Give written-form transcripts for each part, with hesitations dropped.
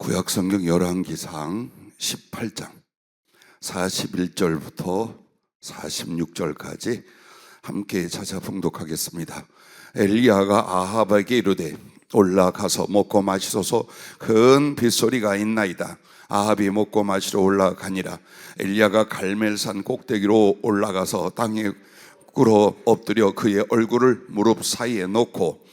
구약성경 열왕기상 18장 41절부터 46절까지 함께 찾아 봉독하겠습니다. 엘리야가 아합에게 이르되 올라가서 먹고 마시소서, 큰 빗소리가 있나이다. 아합이 먹고 마시러 올라가니라. 엘리야가 갈멜산 꼭대기로 올라가서 땅에 꿇어 엎드려 그의 얼굴을 무릎 사이에 놓고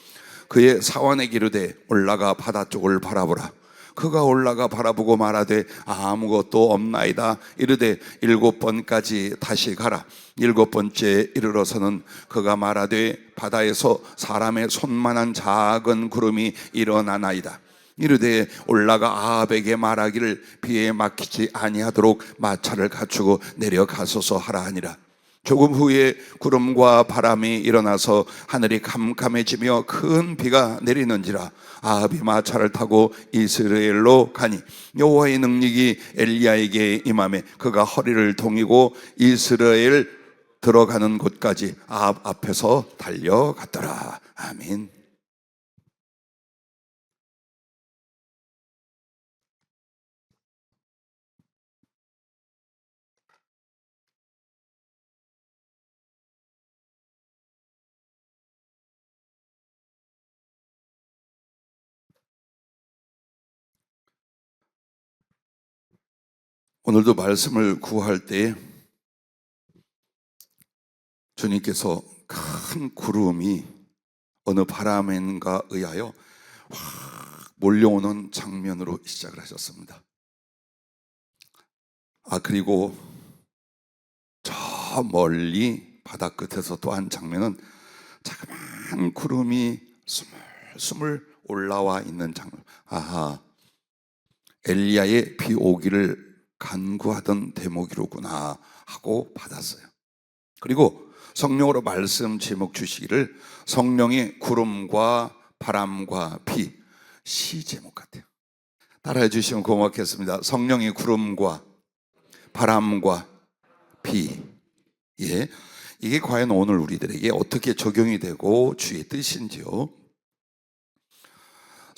그의 사환에게 이르되 올라가 바다 쪽을 바라보라. 그가 올라가 바라보고 말하되 아무것도 없나이다. 이르되 7번까지 다시 가라. 7번째 이르러서는 그가 말하되 바다에서 사람의 손만한 작은 구름이 일어나나이다. 이르되 올라가 아합에게 말하기를 비에 막히지 아니하도록 마차를 갖추고 내려가소서 하라 하니라. 조금 후에 구름과 바람이 일어나서 하늘이 캄캄해지며 큰 비가 내리는지라. 아합이 마차를 타고 이스라엘로 가니 여호와의 능력이 엘리야에게 임하매 그가 허리를 동이고 이스라엘 들어가는 곳까지 아합 앞에서 달려갔더라. 아멘. 오늘도 말씀을 구할 때 주님께서 큰 구름이 어느 바람인가 의하여 확 몰려오는 장면으로 시작을 하셨습니다. 그리고 저 멀리 바다 끝에서 또 한 장면은 자그마한 구름이 스물스물 올라와 있는 장면. 엘리야의 비 오기를 간구하던 대목이로구나 하고 받았어요. 그리고 성령으로 말씀 제목 주시기를 성령의 구름과 바람과 비, 시 제목 같아요. 따라해 주시면 고맙겠습니다. 성령의 구름과 바람과 비. 이게 과연 오늘 우리들에게 어떻게 적용이 되고 주의 뜻인지요?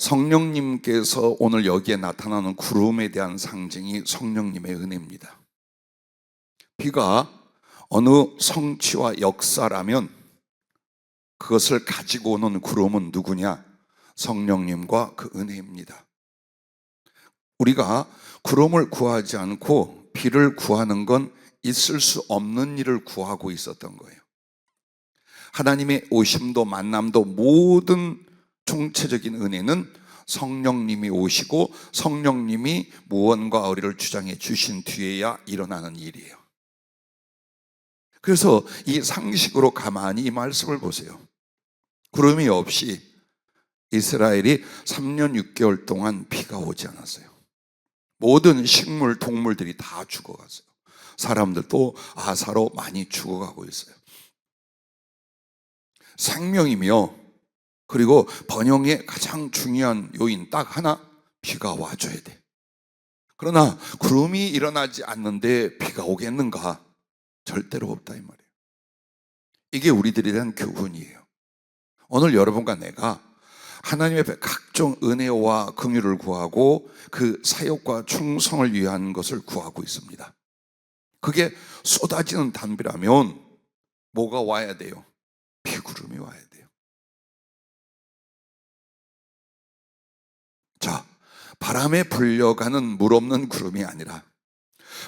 성령님께서 오늘 여기에 나타나는 구름에 대한 상징이 성령님의 은혜입니다. 비가 어느 성취와 역사라면 그것을 가지고 오는 구름은 누구냐? 성령님과 그 은혜입니다. 우리가 구름을 구하지 않고 비를 구하는 건 있을 수 없는 일을 구하고 있었던 거예요. 하나님의 오심도 만남도 모든 총체적인 은혜는 성령님이 오시고 성령님이 무언가 우리를 주장해 주신 뒤에야 일어나는 일이에요. 그래서 이 상식으로 가만히 이 말씀을 보세요. 구름이 없이 이스라엘이 3년 6개월 동안 비가 오지 않았어요. 모든 식물, 동물들이 다 죽어갔어요. 사람들도 아사로 많이 죽어가고 있어요. 생명이며 그리고 번영의 가장 중요한 요인 딱 하나, 비가 와줘야 돼. 그러나 구름이 일어나지 않는데 비가 오겠는가? 절대로 없다 이 말이에요. 이게 우리들에 대한 교훈이에요. 오늘 여러분과 내가 하나님의 각종 은혜와 긍휼을 구하고 그 사역과 충성을 위한 것을 구하고 있습니다. 그게 쏟아지는 단비라면 뭐가 와야 돼요? 비구름이 와야 돼요. 자, 바람에 불려가는 물 없는 구름이 아니라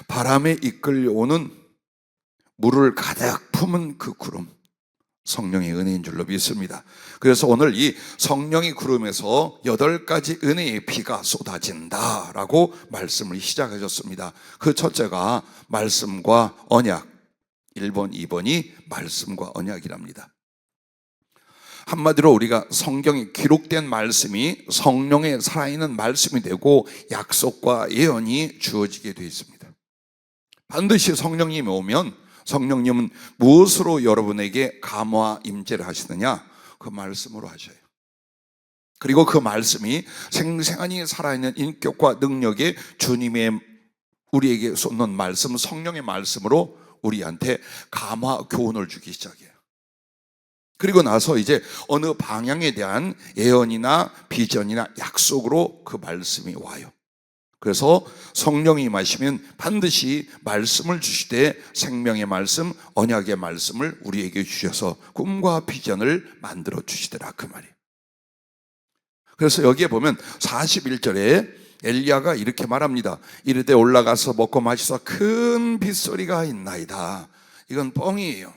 바람에 이끌려오는 물을 가득 품은 그 구름, 성령의 은혜인 줄로 믿습니다. 그래서 오늘 이 성령의 구름에서 8가지 은혜의 비가 쏟아진다라고 말씀을 시작하셨습니다. 그 첫째가 말씀과 언약, 1번, 2번이 말씀과 언약이랍니다. 한마디로 우리가 성경에 기록된 말씀이 성령의 살아있는 말씀이 되고 약속과 예언이 주어지게 되어 있습니다. 반드시 성령님이 오면 성령님은 무엇으로 여러분에게 감화 임재를 하시느냐? 그 말씀으로 하셔요. 그리고 그 말씀이 생생하니 살아있는 인격과 능력의 주님의 우리에게 쏟는 말씀, 성령의 말씀으로 우리한테 감화 교훈을 주기 시작해요. 그리고 나서 이제 어느 방향에 대한 예언이나 비전이나 약속으로 그 말씀이 와요. 그래서 성령이 임하시면 반드시 말씀을 주시되 생명의 말씀, 언약의 말씀을 우리에게 주셔서 꿈과 비전을 만들어 주시더라, 그 말이에요. 그래서 여기에 보면 41절에 엘리야가 이렇게 말합니다. 이르되 올라가서 먹고 마시서 큰 빗소리가 있나이다. 이건 뻥이에요.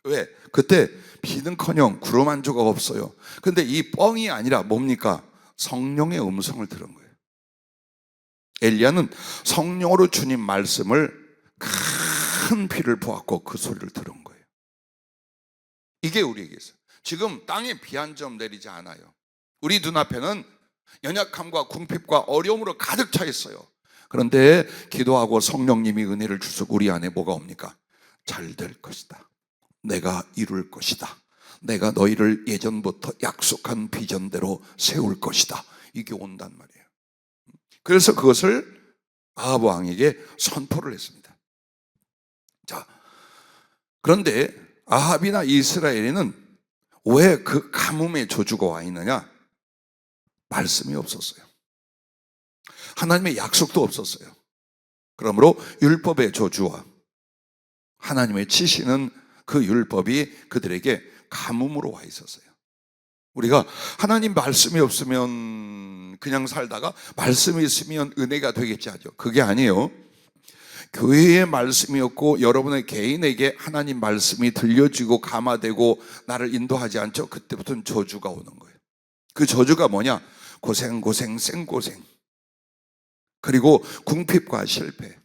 왜? 그때 비는커녕 구름 한 조각 없어요. 근데 이 뻥이 아니라 뭡니까? 성령의 음성을 들은 거예요. 엘리야는 성령으로 주님 말씀을 큰 비를 보았고 그 소리를 들은 거예요. 이게 우리에게 있어요. 지금 땅에 비 한 점 내리지 않아요. 우리 눈앞에는 연약함과 궁핍과 어려움으로 가득 차 있어요. 그런데 기도하고 성령님이 은혜를 주셔서 우리 안에 뭐가 옵니까? 잘 될 것이다. 내가 이룰 것이다. 내가 너희를 예전부터 약속한 비전대로 세울 것이다. 이게 온단 말이에요. 그래서 그것을 아합 왕에게 선포를 했습니다. 자, 그런데 아합이나 이스라엘에는 왜 그 가뭄의 저주가 와 있느냐? 말씀이 없었어요. 하나님의 약속도 없었어요. 그러므로 율법의 저주와 하나님의 치시는 그 율법이 그들에게 가뭄으로 와 있었어요. 우리가 하나님 말씀이 없으면 그냥 살다가 말씀이 있으면 은혜가 되겠지 하죠. 그게 아니에요. 교회의 말씀이 없고 여러분의 개인에게 하나님 말씀이 들려지고 감화되고 나를 인도하지 않죠. 그때부터는 저주가 오는 거예요. 그 저주가 뭐냐? 고생, 생고생, 그리고 궁핍과 실패,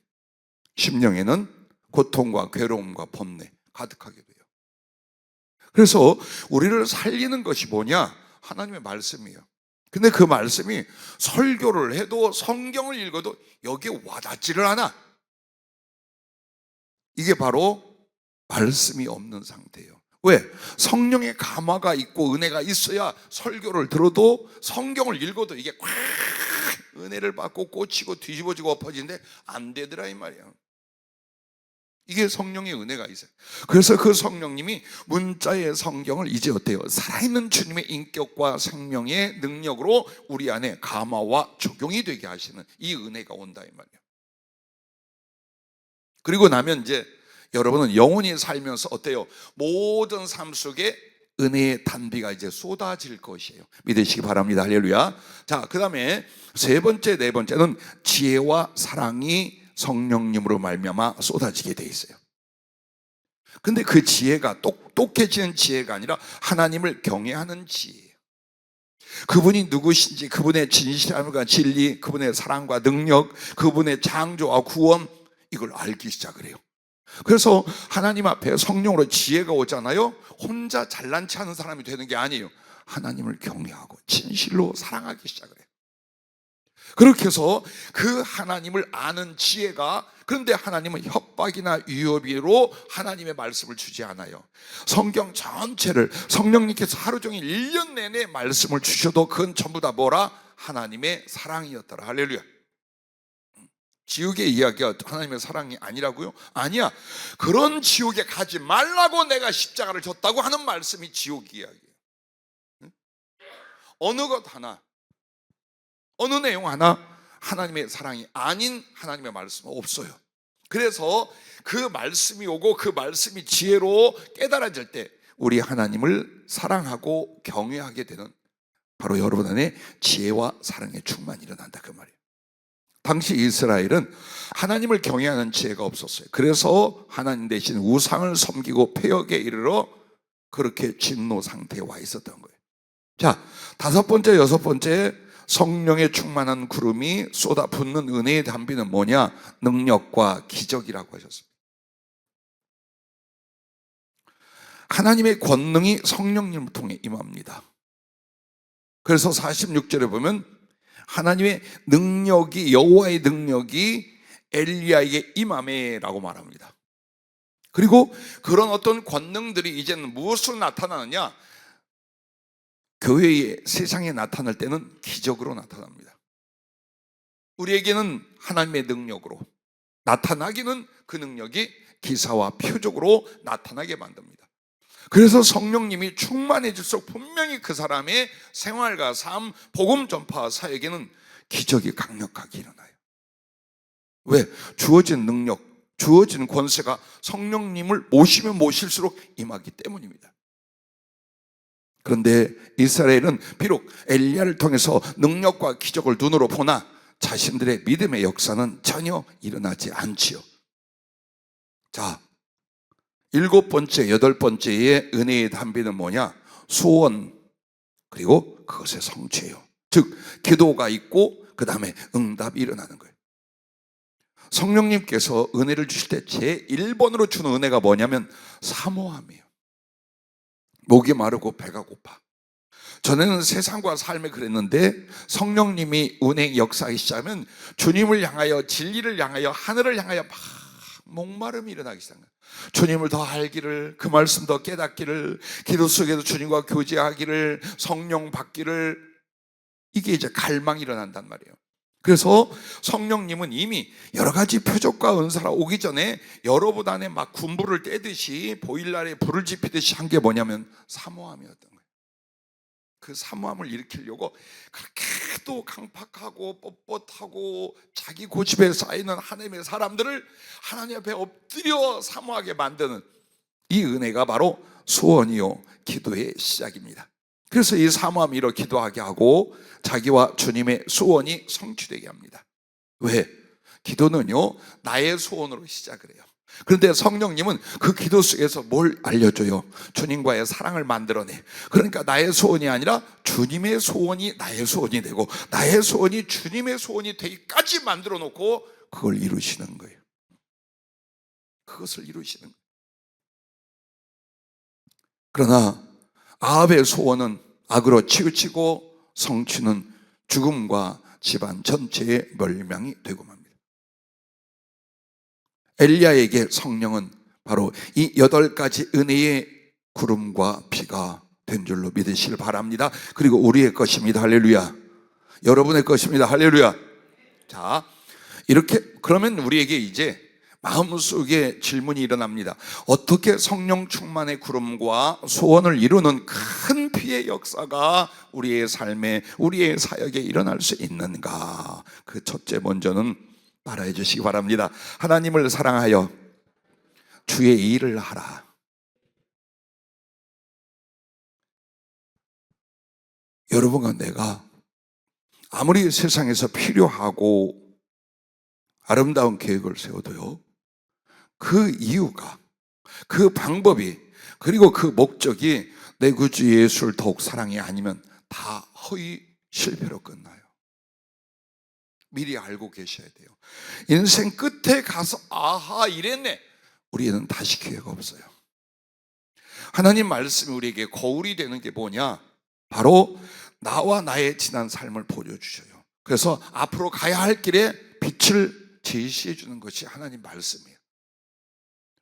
심령에는 고통과 괴로움과 번뇌 가득하게 돼요. 그래서 우리를 살리는 것이 뭐냐? 하나님의 말씀이에요. 근데 그 말씀이 설교를 해도 성경을 읽어도 여기에 와닿지를 않아. 이게 바로 말씀이 없는 상태예요. 왜? 성령의 감화가 있고 은혜가 있어야 설교를 들어도 성경을 읽어도 이게 꽉 은혜를 받고 꽂히고 뒤집어지고 엎어지는데 안 되더라 이 말이에요. 이게 성령의 은혜가 있어요. 그래서 그 성령님이 문자의 성경을 이제 어때요? 살아있는 주님의 인격과 생명의 능력으로 우리 안에 감화와 적용이 되게 하시는 이 은혜가 온다 이 말이에요. 그리고 나면 이제 여러분은 영원히 살면서 어때요? 모든 삶 속에 은혜의 단비가 이제 쏟아질 것이에요. 믿으시기 바랍니다. 할렐루야. 자, 그 다음에 세 번째, 네 번째는 지혜와 사랑이 성령님으로 말미암아 쏟아지게 돼 있어요. 근데 그 지혜가 똑똑해지는 지혜가 아니라 하나님을 경외하는 지혜예요. 그분이 누구신지, 그분의 진실함과 진리, 그분의 사랑과 능력, 그분의 창조와 구원, 이걸 알기 시작을 해요. 그래서 하나님 앞에 성령으로 지혜가 오잖아요. 혼자 잘난 체 하는 사람이 되는 게 아니에요. 하나님을 경외하고 진실로 사랑하기 시작을 해요. 그렇게 해서 그 하나님을 아는 지혜가, 그런데 하나님은 협박이나 위협으로 하나님의 말씀을 주지 않아요. 성경 전체를 성령님께서 하루 종일 1년 내내 말씀을 주셔도 그건 전부 다 뭐라? 하나님의 사랑이었더라. 할렐루야. 지옥의 이야기가 하나님의 사랑이 아니라고요? 아니야. 그런 지옥에 가지 말라고 내가 십자가를 졌다고 하는 말씀이 지옥 이야기예요. 어느 것 하나, 어느 내용 하나 하나님의 사랑이 아닌 하나님의 말씀은 없어요. 그래서 그 말씀이 오고 그 말씀이 지혜로 깨달아질 때 우리 하나님을 사랑하고 경외하게 되는, 바로 여러분 안에 지혜와 사랑의 충만이 일어난다 그 말이에요. 당시 이스라엘은 하나님을 경외하는 지혜가 없었어요. 그래서 하나님 대신 우상을 섬기고 폐역에 이르러 그렇게 진노 상태에 와 있었던 거예요. 자, 다섯 번째, 여섯 번째, 성령의 충만한 구름이 쏟아붓는 은혜의 단비는 뭐냐? 능력과 기적이라고 하셨습니다. 하나님의 권능이 성령님을 통해 임합니다. 그래서 46절에 보면 하나님의 능력이, 여호와의 능력이 엘리야에게 임하매라고 말합니다. 그리고 그런 어떤 권능들이 이제는 무엇으로 나타나느냐? 교회의 세상에 나타날 때는 기적으로 나타납니다. 우리에게는 하나님의 능력으로 나타나기는 그 능력이 기사와 표적으로 나타나게 만듭니다. 그래서 성령님이 충만해질수록 분명히 그 사람의 생활과 삶, 복음 전파 사역에는 기적이 강력하게 일어나요. 왜? 주어진 능력, 주어진 권세가 성령님을 모시면 모실수록 임하기 때문입니다. 그런데 이스라엘은 비록 엘리야를 통해서 능력과 기적을 눈으로 보나 자신들의 믿음의 역사는 전혀 일어나지 않지요. 자, 7번째, 8번째의 은혜의 단비는 뭐냐? 소원, 그리고 그것의 성취예요. 즉 기도가 있고 그 다음에 응답이 일어나는 거예요. 성령님께서 은혜를 주실 때 제1번으로 주는 은혜가 뭐냐면 사모함이에요. 목이 마르고 배가 고파. 전에는 세상과 삶에 그랬는데 성령님이 은혜 역사하기 시작하면 주님을 향하여, 진리를 향하여, 하늘을 향하여 막 목마름이 일어나기 시작합니다. 주님을 더 알기를, 그 말씀 더 깨닫기를, 기도 속에서 주님과 교제하기를, 성령 받기를, 이게 이제 갈망이 일어난단 말이에요. 그래서 성령님은 이미 여러 가지 표적과 은사가 오기 전에 여러분 안에 막 군부를 떼듯이 보일날에 불을 지피듯이 한 게 뭐냐면 사모함이었던 거예요. 그 사모함을 일으키려고 그렇게 또 강팍하고 뻣뻣하고 자기 고집에 쌓이는 하나님의 사람들을 하나님 앞에 엎드려 사모하게 만드는 이 은혜가 바로 소원이요 기도의 시작입니다. 그래서 이 사모함이 이렇게 기도하게 하고 자기와 주님의 소원이 성취되게 합니다. 왜? 기도는요 나의 소원으로 시작을 해요. 그런데 성령님은 그 기도 속에서 뭘 알려줘요? 주님과의 사랑을 만들어내. 그러니까 나의 소원이 아니라 주님의 소원이 나의 소원이 되고 나의 소원이 주님의 소원이 되기까지 만들어 놓고 그걸 이루시는 거예요. 그것을 이루시는 거예요. 그러나 아합의 소원은 악으로 치우치고 성취는 죽음과 집안 전체의 멸망이 되고 맙니다. 엘리야에게 성령은 바로 이 8가지 은혜의 구름과 비가 된 줄로 믿으시길 바랍니다. 그리고 우리의 것입니다. 할렐루야. 여러분의 것입니다. 할렐루야. 자, 이렇게 그러면 우리에게 이제 마음속에 질문이 일어납니다. 어떻게 성령 충만의 구름과 소원을 이루는 큰 비의 역사가 우리의 삶에, 우리의 사역에 일어날 수 있는가? 그 첫째 먼저는 따라해 주시기 바랍니다. 하나님을 사랑하여 주의 일을 하라. 여러분과 내가 아무리 세상에서 필요하고 아름다운 계획을 세워도요, 그 이유가, 그 방법이, 그리고 그 목적이 내 구주 예수를 더욱 사랑이 아니면 다 허위 실패로 끝나요. 미리 알고 계셔야 돼요. 인생 끝에 가서 아하 이랬네, 우리는 다시 기회가 없어요. 하나님 말씀이 우리에게 거울이 되는 게 뭐냐? 바로 나와 나의 지난 삶을 보여주셔요. 그래서 앞으로 가야 할 길에 빛을 제시해 주는 것이 하나님 말씀이에요.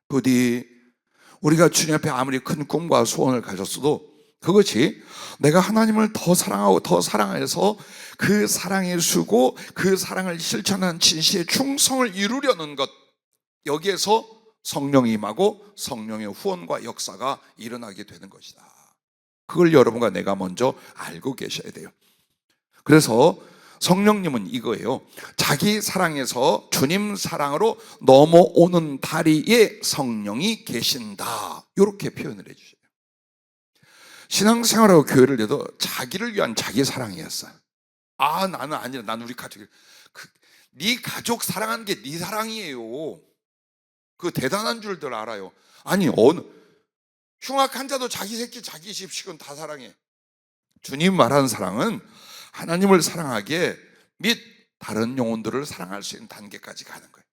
부디 우리가 주님 앞에 아무리 큰 꿈과 소원을 가졌어도 그것이 내가 하나님을 더 사랑하고 더 사랑해서 그 사랑의 수고, 그 사랑을 실천하는 진실의 충성을 이루려는 것, 여기에서 성령이 임하고 성령의 후원과 역사가 일어나게 되는 것이다. 그걸 여러분과 내가 먼저 알고 계셔야 돼요. 그래서 성령님은 이거예요. 자기 사랑에서 주님 사랑으로 넘어오는 다리에 성령이 계신다, 이렇게 표현을 해주셔요. 신앙생활하고 교회를 해도 자기를 위한 자기 사랑이었어요. 아, 나는 아니라, 나는 우리 가족, 네 가족 사랑하는 게 네 사랑이에요. 그 대단한 줄들 알아요. 아니, 어느 흉악 환자도 자기 새끼 자기 집식은 다 사랑해. 주님 말하는 사랑은 하나님을 사랑하기에 및 다른 영혼들을 사랑할 수 있는 단계까지 가는 거예요.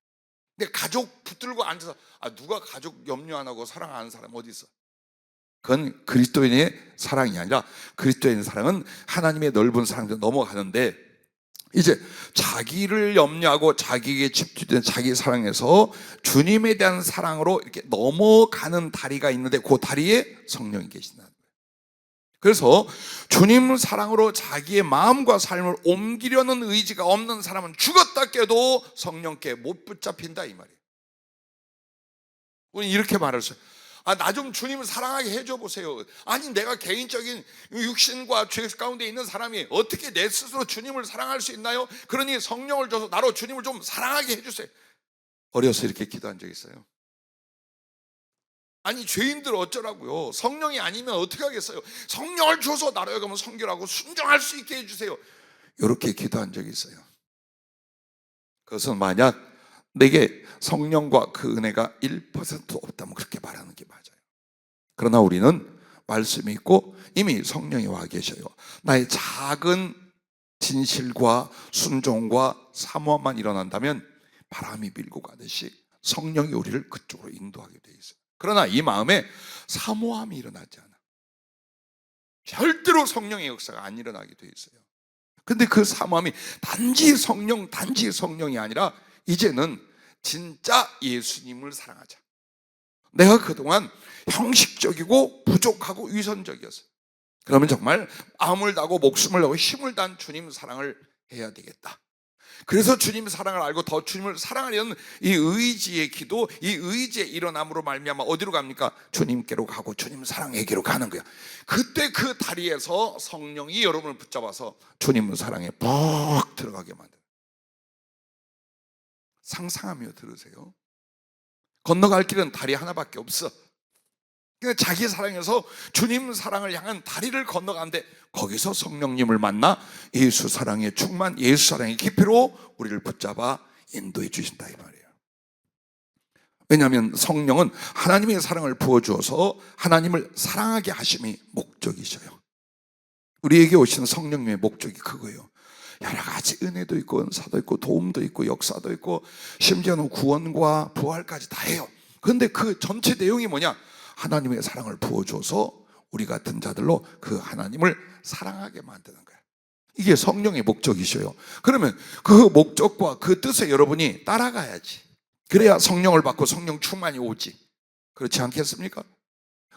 근데 가족 붙들고 앉아서 누가 가족 염려 안 하고 사랑 안 하는 사람 어디 있어? 그건 그리스도인의 사랑이 아니라, 그리스도인의 사랑은 하나님의 넓은 사랑도 넘어가는데, 이제 자기를 염려하고 자기에게 집중된 자기 사랑에서 주님에 대한 사랑으로 이렇게 넘어가는 다리가 있는데 그 다리에 성령이 계신다는 거예요. 그래서 주님 사랑으로 자기의 마음과 삶을 옮기려는 의지가 없는 사람은 죽었다 깨도 성령께 못 붙잡힌다, 이 말이에요. 우리 이렇게 말할 수 있어요. 나 좀 주님을 사랑하게 해줘 보세요. 아니, 내가 개인적인 육신과 죄 가운데 있는 사람이 어떻게 내 스스로 주님을 사랑할 수 있나요? 그러니 성령을 줘서 나로 주님을 좀 사랑하게 해주세요. 어려서 이렇게 기도한 적 있어요. 아니, 죄인들 어쩌라고요? 성령이 아니면 어떻게 하겠어요? 성령을 줘서 나로 하여금 성결하고 순종할 수 있게 해주세요. 이렇게 기도한 적이 있어요. 그것은 만약 내게 성령과 그 은혜가 1% 없다면 그렇게 말하는 게 맞아요. 그러나 우리는 말씀이 있고 이미 성령이 와 계셔요. 나의 작은 진실과 순종과 사모함만 일어난다면 바람이 밀고 가듯이 성령이 우리를 그쪽으로 인도하게 돼 있어요. 그러나 이 마음에 사모함이 일어나지 않아. 절대로 성령의 역사가 안 일어나게 돼 있어요. 근데 그 사모함이 단지 성령이 아니라 이제는 진짜 예수님을 사랑하자. 내가 그동안 형식적이고 부족하고 위선적이었어요. 그러면 정말 마음을 다하고 목숨을 다하고 힘을 다한 주님 사랑을 해야 되겠다. 그래서 주님 사랑을 알고 더 주님을 사랑하려는 이 의지의 기도, 이 의지의 일어남으로 말미암아 어디로 갑니까? 주님께로 가고 주님 사랑에게로 가는 거야. 그때 그 다리에서 성령이 여러분을 붙잡아서 주님 사랑에 푹 들어가게 만들어요. 상상하며 들으세요. 건너갈 길은 다리 하나밖에 없어. 그러니까 자기 사랑에서 주님 사랑을 향한 다리를 건너가는데 거기서 성령님을 만나 예수 사랑의 충만, 예수 사랑의 깊이로 우리를 붙잡아 인도해 주신다 이 말이에요. 왜냐하면 성령은 하나님의 사랑을 부어주어서 하나님을 사랑하게 하심이 목적이셔요. 우리에게 오시는 성령님의 목적이 그거예요. 여러 가지 은혜도 있고 은사도 있고 도움도 있고 역사도 있고 심지어는 구원과 부활까지 다 해요. 그런데 그 전체 내용이 뭐냐? 하나님의 사랑을 부어줘서 우리 같은 자들로 그 하나님을 사랑하게 만드는 거예요. 이게 성령의 목적이셔요. 그러면 그 목적과 그 뜻에 여러분이 따라가야지. 그래야 성령을 받고 성령 충만이 오지. 그렇지 않겠습니까?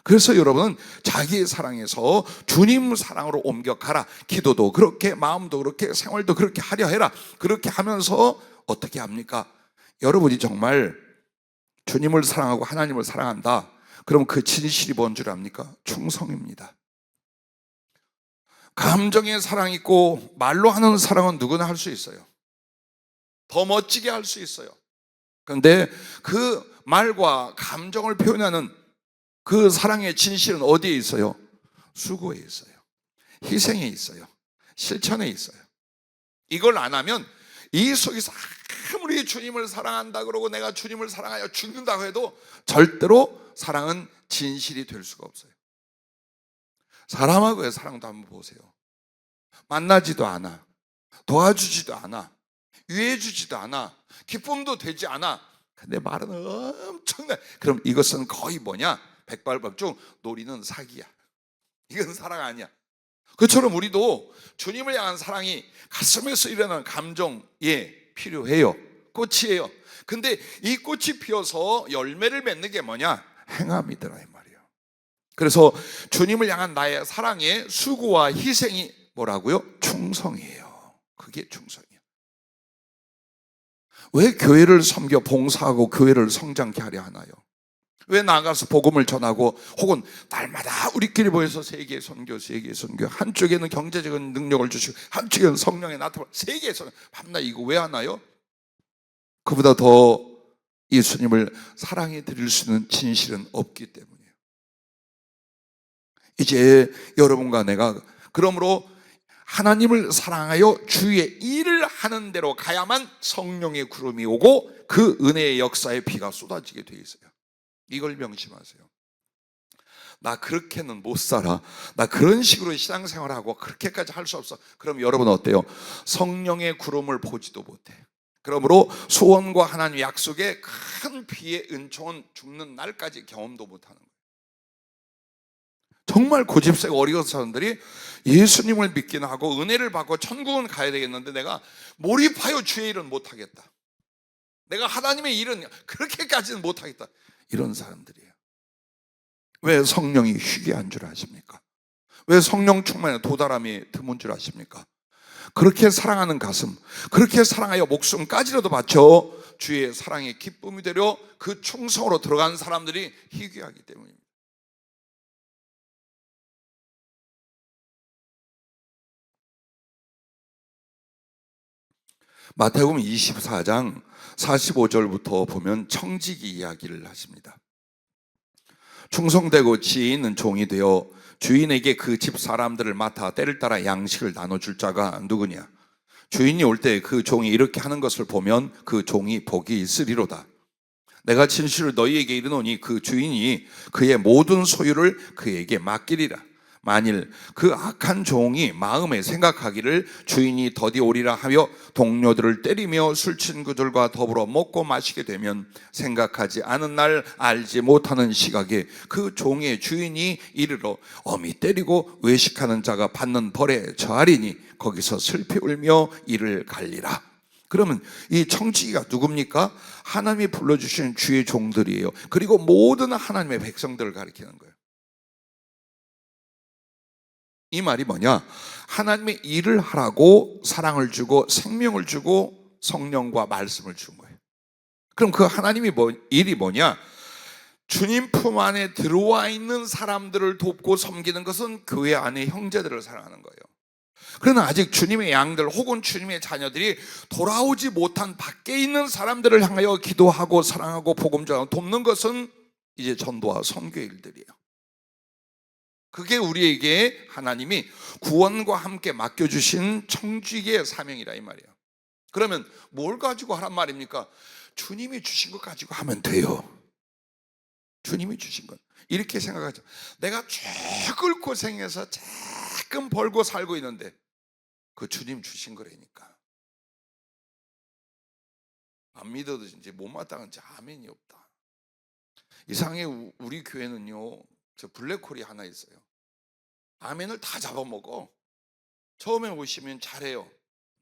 그래서 여러분은 자기의 사랑에서 주님 사랑으로 옮겨가라. 기도도 그렇게, 마음도 그렇게, 생활도 그렇게 하려 해라. 그렇게 하면서 어떻게 합니까? 여러분이 정말 주님을 사랑하고 하나님을 사랑한다. 그럼 그 진실이 뭔 줄 압니까? 충성입니다. 감정의 사랑이 있고 말로 하는 사랑은 누구나 할 수 있어요. 더 멋지게 할 수 있어요. 그런데 그 말과 감정을 표현하는 그 사랑의 진실은 어디에 있어요? 수고에 있어요. 희생에 있어요. 실천에 있어요. 이걸 안 하면 이 속에서 아무리 주님을 사랑한다 그러고 내가 주님을 사랑하여 죽는다고 해도 절대로 사랑은 진실이 될 수가 없어요. 사람하고의 사랑도 한번 보세요. 만나지도 않아. 도와주지도 않아. 위해주지도 않아. 기쁨도 되지 않아. 근데 말은 엄청나. 그럼 이것은 거의 뭐냐? 백발백중 놀이는 사기야. 이건 사랑 아니야. 그처럼 우리도 주님을 향한 사랑이 가슴에서 일어나는 감정에 필요해요. 꽃이에요. 근데 이 꽃이 피어서 열매를 맺는 게 뭐냐? 행함이더라 이 말이에요. 그래서 주님을 향한 나의 사랑의 수고와 희생이 뭐라고요? 충성이에요. 그게 충성이에요. 왜 교회를 섬겨 봉사하고 교회를 성장케 하려 하나요? 왜 나가서 복음을 전하고 혹은 날마다 우리끼리 모여서 세계 선교 한쪽에는 경제적인 능력을 주시고 한쪽에는 성령의 나타나 세계에서 밤낮 이거 왜 하나요? 그보다 더 예수님을 사랑해 드릴 수 있는 진실은 없기 때문이에요. 이제 여러분과 내가 그러므로 하나님을 사랑하여 주의 일을 하는 대로 가야만 성령의 구름이 오고 그 은혜의 역사의 비가 쏟아지게 돼 있어요. 이걸 명심하세요. 나 그렇게는 못 살아. 나 그런 식으로 신앙생활하고 그렇게까지 할 수 없어. 그럼 여러분 어때요? 성령의 구름을 보지도 못해. 그러므로 소원과 하나님의 약속의 큰 비의 은총은 죽는 날까지 경험도 못하는 거예요. 정말 고집세고 어리석은 사람들이 예수님을 믿기는 하고 은혜를 받고 천국은 가야 되겠는데 내가 몰입하여 주의 일은 못하겠다. 내가 하나님의 일은 그렇게까지는 못하겠다. 이런 사람들이에요. 왜 성령이 쉬게 한 줄 아십니까? 왜 성령 충만에 도달함이 드문 줄 아십니까? 그렇게 사랑하는 가슴, 그렇게 사랑하여 목숨까지라도 바쳐 주의 사랑의 기쁨이 되려 그 충성으로 들어간 사람들이 희귀하기 때문입니다. 마태복음 24장 45절부터 보면 청지기 이야기를 하십니다. 충성되고 지혜 있는 종이 되어 주인에게 그 집 사람들을 맡아 때를 따라 양식을 나눠줄 자가 누구냐? 주인이 올 때 그 종이 이렇게 하는 것을 보면 그 종이 복이 있으리로다. 내가 진실로 너희에게 이르노니 그 주인이 그의 모든 소유를 그에게 맡기리라. 만일 그 악한 종이 마음에 생각하기를 주인이 더디 오리라 하며 동료들을 때리며 술 친구들과 더불어 먹고 마시게 되면 생각하지 않은 날 알지 못하는 시각에 그 종의 주인이 이르러 엄히 때리고 외식하는 자가 받는 벌에 처하리니 거기서 슬피 울며 이를 갈리라. 그러면 이 청지기가 누굽니까? 하나님이 불러주신 주의 종들이에요. 그리고 모든 하나님의 백성들을 가리키는 거예요. 이 말이 뭐냐? 하나님의 일을 하라고 사랑을 주고 생명을 주고 성령과 말씀을 준 거예요. 그럼 그 하나님이 일이 뭐냐? 주님 품 안에 들어와 있는 사람들을 돕고 섬기는 것은 교회 안에 형제들을 사랑하는 거예요. 그러나 아직 주님의 양들 혹은 주님의 자녀들이 돌아오지 못한 밖에 있는 사람들을 향하여 기도하고 사랑하고 복음 전하고 돕는 것은 이제 전도와 선교 일들이에요. 그게 우리에게 하나님이 구원과 함께 맡겨주신 청지기의 사명이라 이 말이에요. 그러면 뭘 가지고 하란 말입니까? 주님이 주신 것 가지고 하면 돼요. 주님이 주신 것. 이렇게 생각하죠. 내가 죽을 고생해서 조금 벌고 살고 있는데 그 주님 주신 거라니까. 안 믿어도 이제 못마땅한 아멘이 없다. 이상하게 우리 교회는요, 저 블랙홀이 하나 있어요. 아멘을 다 잡아먹어. 처음에 오시면 잘해요.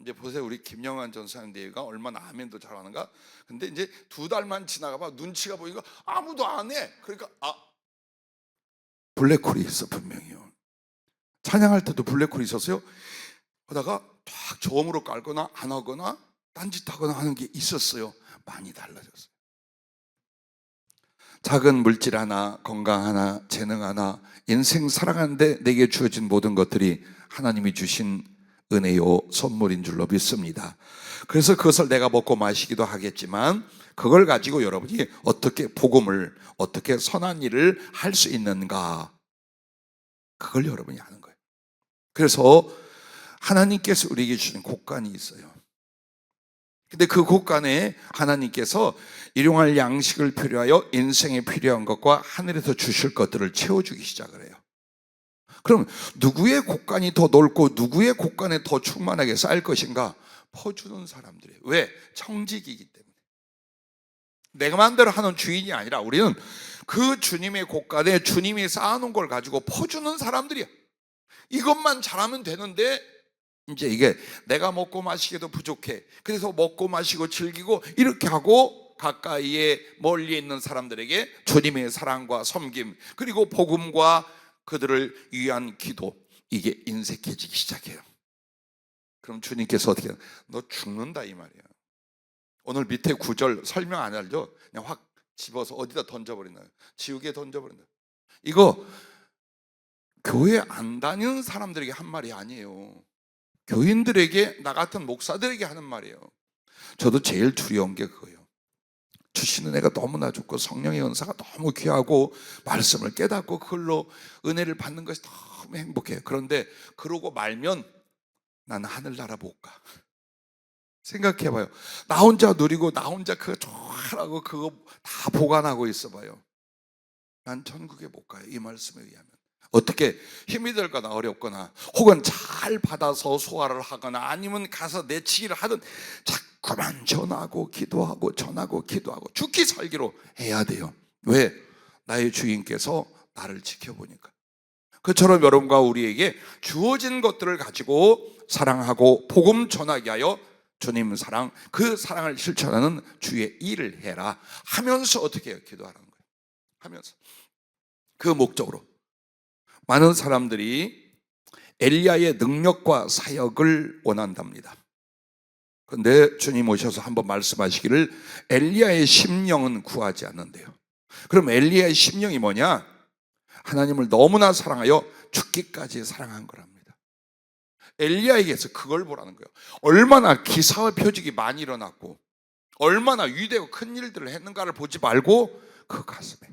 이제 보세요, 우리 김영환 전사님 대회가 얼마나 아멘도 잘하는가. 근데 이제 2달만 지나가봐 눈치가 보이니까 아무도 안 해. 그러니까 블랙홀이 있어 분명히요. 찬양할 때도 블랙홀이 있었어요. 하다가 딱 저음으로 깔거나 안 하거나 딴짓하거나 하는 게 있었어요. 많이 달라졌어요. 작은 물질 하나, 건강 하나, 재능 하나, 인생 살아가는데 내게 주어진 모든 것들이 하나님이 주신 은혜요 선물인 줄로 믿습니다. 그래서 그것을 내가 먹고 마시기도 하겠지만 그걸 가지고 여러분이 어떻게 복음을, 어떻게 선한 일을 할 수 있는가, 그걸 여러분이 하는 거예요. 그래서 하나님께서 우리에게 주신 곳간이 있어요. 근데 그 곳간에 하나님께서 일용할 양식을 필요하여 인생에 필요한 것과 하늘에서 주실 것들을 채워주기 시작을 해요. 그럼 누구의 곳간이 더 넓고 누구의 곳간에 더 충만하게 쌓일 것인가? 퍼주는 사람들이에요. 왜? 청지기이기 때문에. 내가 마음대로 하는 주인이 아니라 우리는 그 주님의 곳간에 주님이 쌓아놓은 걸 가지고 퍼주는 사람들이야. 이것만 잘하면 되는데 이제 이게 내가 먹고 마시기도 부족해. 그래서 먹고 마시고 즐기고 이렇게 하고 가까이에 멀리 있는 사람들에게 주님의 사랑과 섬김 그리고 복음과 그들을 위한 기도, 이게 인색해지기 시작해요. 그럼 주님께서 어떻게 해요? 너 죽는다 이 말이에요. 오늘 밑에 구절 설명 안 하죠? 그냥 확 집어서 어디다 던져버린다. 지우개에 던져버린다. 이거 교회 안 다니는 사람들에게 한 말이 아니에요. 교인들에게, 나 같은 목사들에게 하는 말이에요. 저도 제일 두려운 게 그거예요. 주시는 애가 너무나 좋고 성령의 은사가 너무 귀하고 말씀을 깨닫고 그걸로 은혜를 받는 것이 너무 행복해요. 그런데 그러고 말면 난 하늘나라 못 가. 생각해봐요. 나 혼자 누리고 나 혼자 그거 좋아하고 그거 다 보관하고 있어봐요. 난 천국에 못 가요. 이 말씀에 의하면. 어떻게 힘이 들거나 어렵거나 혹은 잘 받아서 소화를 하거나 아니면 가서 내치기를 하든 자꾸만 전하고 기도하고 전하고 기도하고 죽기 살기로 해야 돼요. 왜? 나의 주인께서 나를 지켜보니까. 그처럼 여러분과 우리에게 주어진 것들을 가지고 사랑하고 복음 전하게 하여 주님 사랑, 그 사랑을 실천하는 주의 일을 해라 하면서 어떻게 해요? 기도하라는 거예요. 하면서 그 목적으로 많은 사람들이 엘리야의 능력과 사역을 원한답니다. 근데 주님 오셔서 한번 말씀하시기를 엘리야의 심령은 구하지 않는데요. 그럼 엘리야의 심령이 뭐냐? 하나님을 너무나 사랑하여 죽기까지 사랑한 거랍니다. 엘리야에게서 그걸 보라는 거예요. 얼마나 기사와 표적이 많이 일어났고 얼마나 위대하고 큰 일들을 했는가를 보지 말고 그 가슴에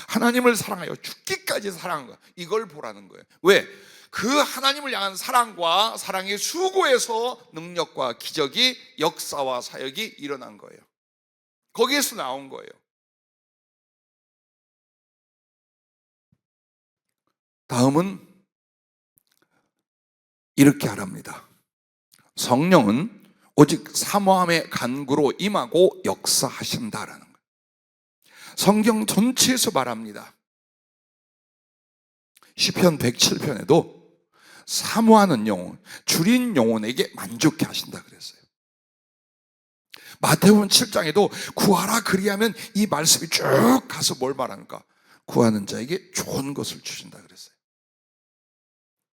하나님을 사랑하여 죽기까지 사랑한 거야. 이걸 보라는 거예요. 왜? 그 하나님을 향한 사랑과 사랑의 수고에서 능력과 기적이, 역사와 사역이 일어난 거예요. 거기에서 나온 거예요. 다음은 이렇게 하랍니다. 성령은 오직 사모함의 간구로 임하고 역사하신다라는 거예요. 성경 전체에서 말합니다. 시편 107편에도 사모하는 영혼, 줄인 영혼에게 만족해 하신다 그랬어요. 마태복음 7장에도 구하라 그리하면 이 말씀이 쭉 가서 뭘 말하는가? 구하는 자에게 좋은 것을 주신다 그랬어요.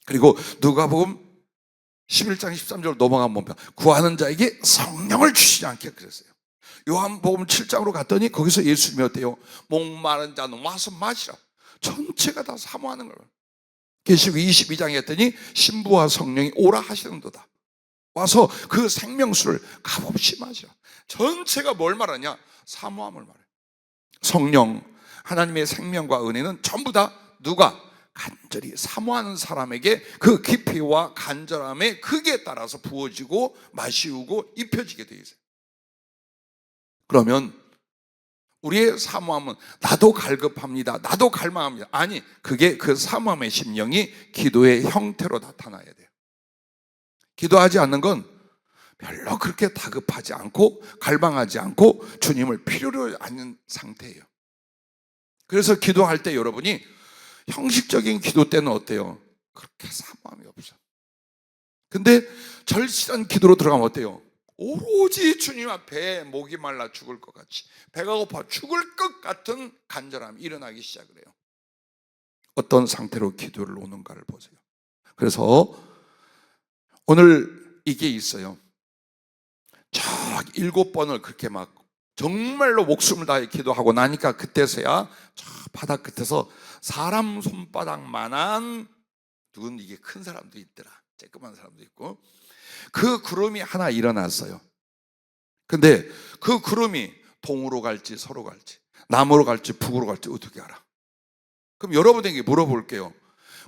그리고 누가복음 11장 13절로 넘어가면 구하는 자에게 성령을 주시지 않게 그랬어요. 요한복음 7장으로 갔더니 거기서 예수님이 어때요? 목마른 자는 와서 마시라. 전체가 다 사모하는 거예요. 계시록 22장에 했더니 신부와 성령이 오라 하시는도다. 와서 그 생명수를 값없이 마시라. 전체가 뭘 말하냐? 사모함을 말해요. 성령, 하나님의 생명과 은혜는 전부 다 누가? 간절히 사모하는 사람에게 그 깊이와 간절함의 크기에 따라서 부어지고 마시우고 입혀지게 되어 있어요. 그러면 우리의 사모함은 나도 갈급합니다, 나도 갈망합니다. 아니, 그게 그 사모함의 심령이 기도의 형태로 나타나야 돼요. 기도하지 않는 건 별로 그렇게 다급하지 않고 갈망하지 않고 주님을 필요로 하는 상태예요. 그래서 기도할 때 여러분이 형식적인 기도 때는 어때요? 그렇게 사모함이 없어. 근데 절실한 기도로 들어가면 어때요? 오로지 주님 앞에 목이 말라 죽을 것 같이, 배가 고파 죽을 것 같은 간절함이 일어나기 시작을 해요. 어떤 상태로 기도를 오는가를 보세요. 그래서 오늘 이게 있어요. 저 7번을 그렇게 막 정말로 목숨을 다해 기도하고 나니까 그때서야 저 바닥 끝에서 사람 손바닥만한, 누군 이게 큰 사람도 있더라, 쬐끄만 사람도 있고, 그 구름이 하나 일어났어요. 근데 그 구름이 동으로 갈지 서로 갈지 남으로 갈지 북으로 갈지 어떻게 알아? 그럼 여러분에게 물어볼게요.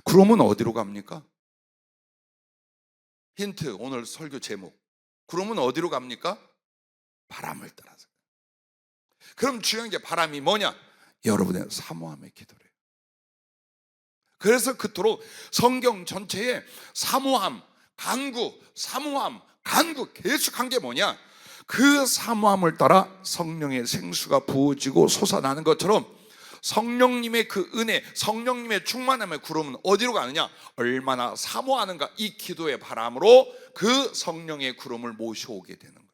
구름은 어디로 갑니까? 힌트, 오늘 설교 제목. 구름은 어디로 갑니까? 바람을 따라서. 그럼 중요한 게 바람이 뭐냐? 여러분의 사모함의 기도래요. 그래서 그토록 성경 전체에 사모함, 간구, 사모함, 간구 계속한 게 뭐냐? 그 사모함을 따라 성령의 생수가 부어지고 솟아나는 것처럼 성령님의 그 은혜, 성령님의 충만함의 구름은 어디로 가느냐? 얼마나 사모하는가, 이 기도의 바람으로 그 성령의 구름을 모셔오게 되는 거예요.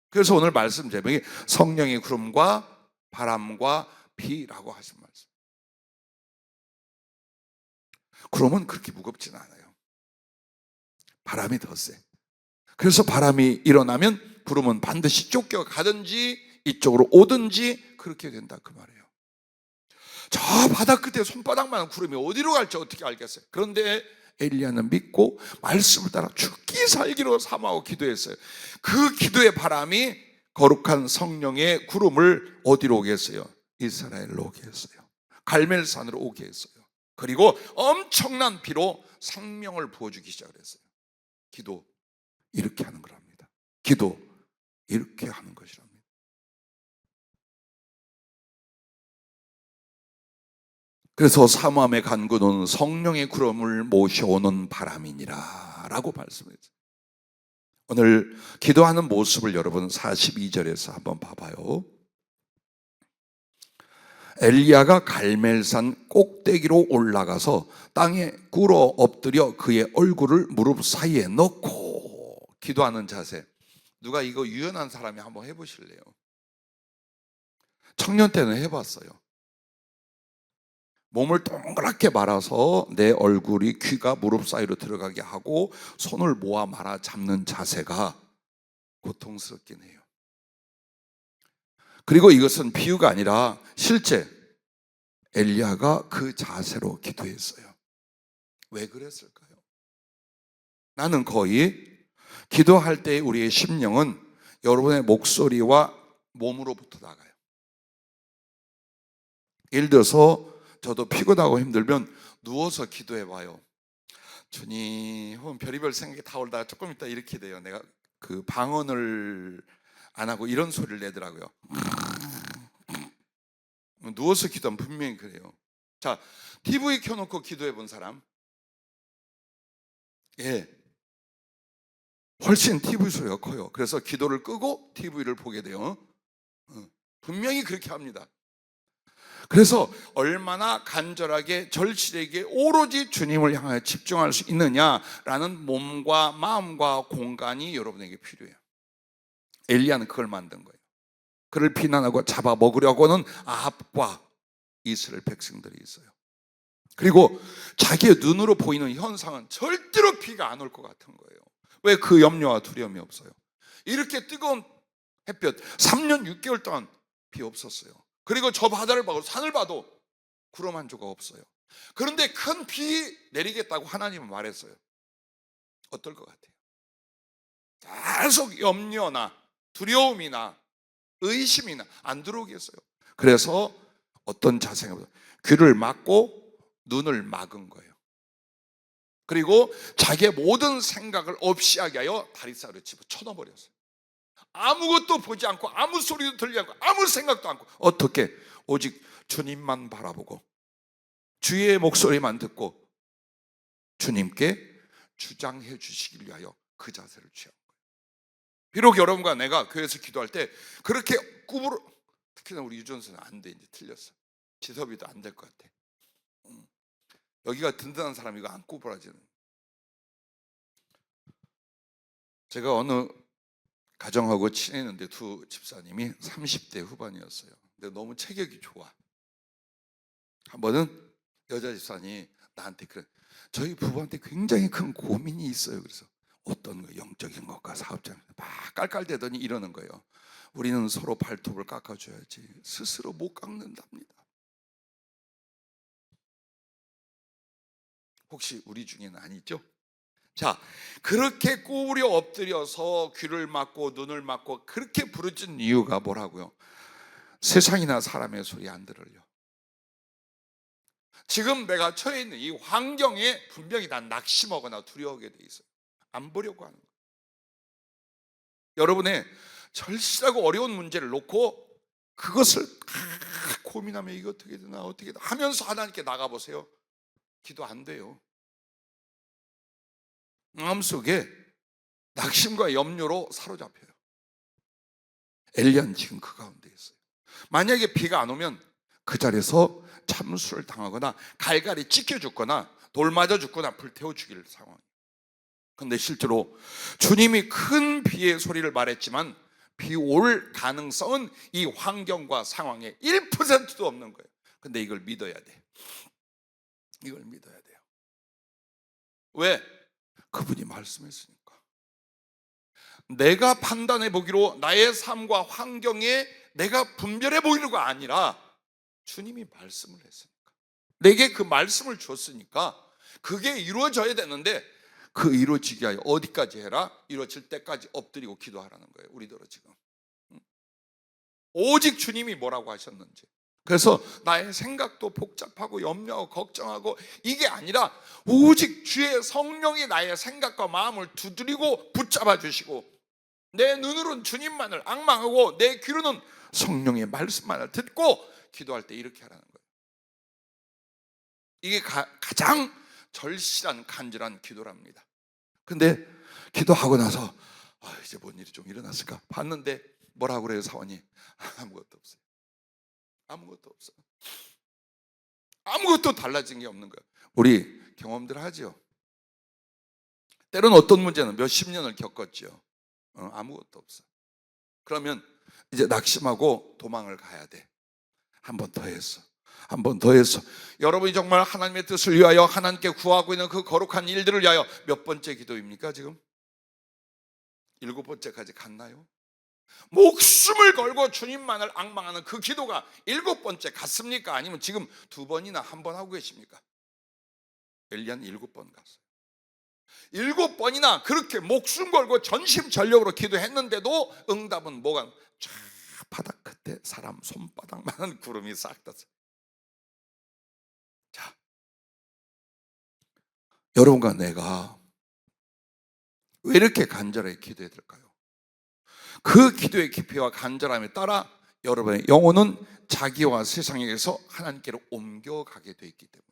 그래서 오늘 말씀 제목이 성령의 구름과 바람과 비라고 하신 말씀. 구름은 그렇게 무겁진 않아요. 바람이 더 세. 그래서 바람이 일어나면 구름은 반드시 쫓겨가든지 이쪽으로 오든지 그렇게 된다 그 말이에요. 저 바다 끝에 손바닥만한 구름이 어디로 갈지 어떻게 알겠어요? 그런데 엘리야는 믿고 말씀을 따라 죽기 살기로 사모하고 기도했어요. 그 기도의 바람이 거룩한 성령의 구름을 어디로 오게 했어요? 이스라엘로 오게 했어요. 갈멜산으로 오게 했어요. 그리고 엄청난 비로 생명을 부어주기 시작을 했어요. 기도 이렇게 하는 거랍니다. 기도 이렇게 하는 것이랍니다. 그래서 사모함의 간구는 성령의 구름을 모셔오는 바람이니라 라고 말씀했어요. 오늘 기도하는 모습을 여러분 42절에서 한번 봐봐요. 엘리야가 갈멜산 꼭대기로 올라가서 땅에 꿇어 엎드려 그의 얼굴을 무릎 사이에 넣고 기도하는 자세. 누가 이거 유연한 사람이 한번 해보실래요? 청년 때는 해봤어요. 몸을 동그랗게 말아서 내 얼굴이 귀가 무릎 사이로 들어가게 하고 손을 모아 말아 잡는 자세가 고통스럽긴 해요. 그리고 이것은 비유가 아니라 실제 엘리야가 그 자세로 기도했어요. 왜 그랬을까요? 나는 거의 기도할 때 우리의 심령은 여러분의 목소리와 몸으로부터 나가요. 예를 들어서 저도 피곤하고 힘들면 누워서 기도해봐요. 주님, 혹은 별의별 생각이 다 올다가 조금 있다 이렇게 돼요. 내가 그 방언을 안 하고 이런 소리를 내더라고요. 누워서 기도하면 분명히 그래요. 자, TV 켜놓고 기도해 본 사람? 예. 훨씬 TV 소리가 커요. 그래서 기도를 끄고 TV를 보게 돼요. 분명히 그렇게 합니다. 그래서 얼마나 간절하게 절실하게 오로지 주님을 향하여 집중할 수 있느냐라는 몸과 마음과 공간이 여러분에게 필요해요. 엘리야는 그걸 만든 거예요. 그를 비난하고 잡아먹으려고는 아합과 이스라엘 백성들이 있어요. 그리고 자기의 눈으로 보이는 현상은 절대로 비가 안 올 것 같은 거예요. 왜? 그 염려와 두려움이 없어요. 이렇게 뜨거운 햇볕 3년 6개월 동안 비 없었어요. 그리고 저 바다를 봐도 산을 봐도 구름 한 조각 없어요. 그런데 큰 비 내리겠다고 하나님은 말했어요. 어떨 것 같아요? 계속 염려나 두려움이나 의심이나 안 들어오겠어요. 그래서 어떤 자세가 귀를 막고 눈을 막은 거예요. 그리고 자기의 모든 생각을 없이 하게 하여 다리살을 집어 쳐넣어버렸어요. 아무것도 보지 않고 아무 소리도 들리지 않고 아무 생각도 않고 어떻게? 오직 주님만 바라보고 주의 목소리만 듣고 주님께 주장해 주시길 위하여 그 자세를 취한 거예요. 비록 여러분과 내가 교회에서 기도할 때 그렇게 구부러, 특히나 우리 유전선은 안 돼, 이제 틀렸어. 지섭이도 안 될 것 같아. 여기가 든든한 사람이 이거 안 구부러지는. 제가 어느 가정하고 친했는데 두 집사님이 30대 후반이었어요. 근데 너무 체격이 좋아. 한 번은 여자 집사님이 나한테 그래, 저희 부부한테 굉장히 큰 고민이 있어요. 그래서 어떤 거, 영적인 것과 사업적인 것 막 깔깔대더니 이러는 거예요. 우리는 서로 발톱을 깎아줘야지 스스로 못 깎는답니다. 혹시 우리 중에는 아니죠? 자, 그렇게 구부려 엎드려서 귀를 막고 눈을 막고 그렇게 부르짖는 이유가 뭐라고요? 세상이나 사람의 소리 안 들으려. 지금 내가 처해 있는 이 환경에 분명히 난 낙심하거나 두려워하게 돼 있어요. 안 보려고 하는 거예요. 여러분의 절실하고 어려운 문제를 놓고 그것을 고민하며 이게 어떻게 되나 어떻게 되나 하면서 하나님께 나가보세요. 기도 안 돼요. 마음속에 낙심과 염려로 사로잡혀요. 엘리야는 지금 그 가운데 있어요. 만약에 비가 안 오면 그 자리에서 참수를 당하거나 갈갈이 찢겨 죽거나 돌 맞아 죽거나 불태워 죽일 상황이에요. 그런데 실제로 주님이 큰 비의 소리를 말했지만 비 올 가능성은 이 환경과 상황에 1%도 없는 거예요. 근데 이걸 믿어야 돼. 이걸 믿어야 돼요. 왜? 그분이 말씀했으니까. 내가 판단해 보기로 나의 삶과 환경에 내가 분별해 보이려가 아니라 주님이 말씀을 했으니까, 내게 그 말씀을 줬으니까 그게 이루어져야 되는데 그 이루어지게 하여 어디까지 해라? 이루어질 때까지 엎드리고 기도하라는 거예요. 우리들은 지금 오직 주님이 뭐라고 하셨는지. 그래서 나의 생각도 복잡하고 염려하고 걱정하고 이게 아니라 오직 주의 성령이 나의 생각과 마음을 두드리고 붙잡아 주시고 내 눈으로는 주님만을 앙망하고 내 귀로는 성령의 말씀만을 듣고 기도할 때 이렇게 하라는 거예요. 이게 가장 절실한 간절한 기도랍니다. 근데 기도하고 나서 이제 뭔 일이 좀 일어났을까 봤는데 뭐라고 그래요? 사원이 아무것도 없어요. 아무것도 없어요. 아무것도 달라진 게 없는 거예요. 우리 경험들 하죠. 때로는 어떤 문제는 몇십 년을 겪었죠. 아무것도 없어. 그러면 이제 낙심하고 도망을 가야 돼. 한 번 더 했어. 한 번 더 했어. 여러분이 정말 하나님의 뜻을 위하여 하나님께 구하고 있는 그 거룩한 일들을 위하여 몇 번째 기도입니까 지금? 7번째까지 갔나요? 목숨을 걸고 주님만을 앙망하는 그 기도가 7번째 갔습니까? 아니면 지금 2번이나 1번 하고 계십니까? 엘리야는 7번 갔어요. 7번이나 그렇게 목숨 걸고 전심전력으로 기도했는데도 응답은 뭐가? 쫙 바닥 끝에 사람 손바닥만한 구름이 싹 떴어요. 자, 여러분과 내가 왜 이렇게 간절하게 기도해야 될까요? 그 기도의 깊이와 간절함에 따라 여러분의 영혼은 자기와 세상에서 하나님께로 옮겨가게 되어 있기 때문에,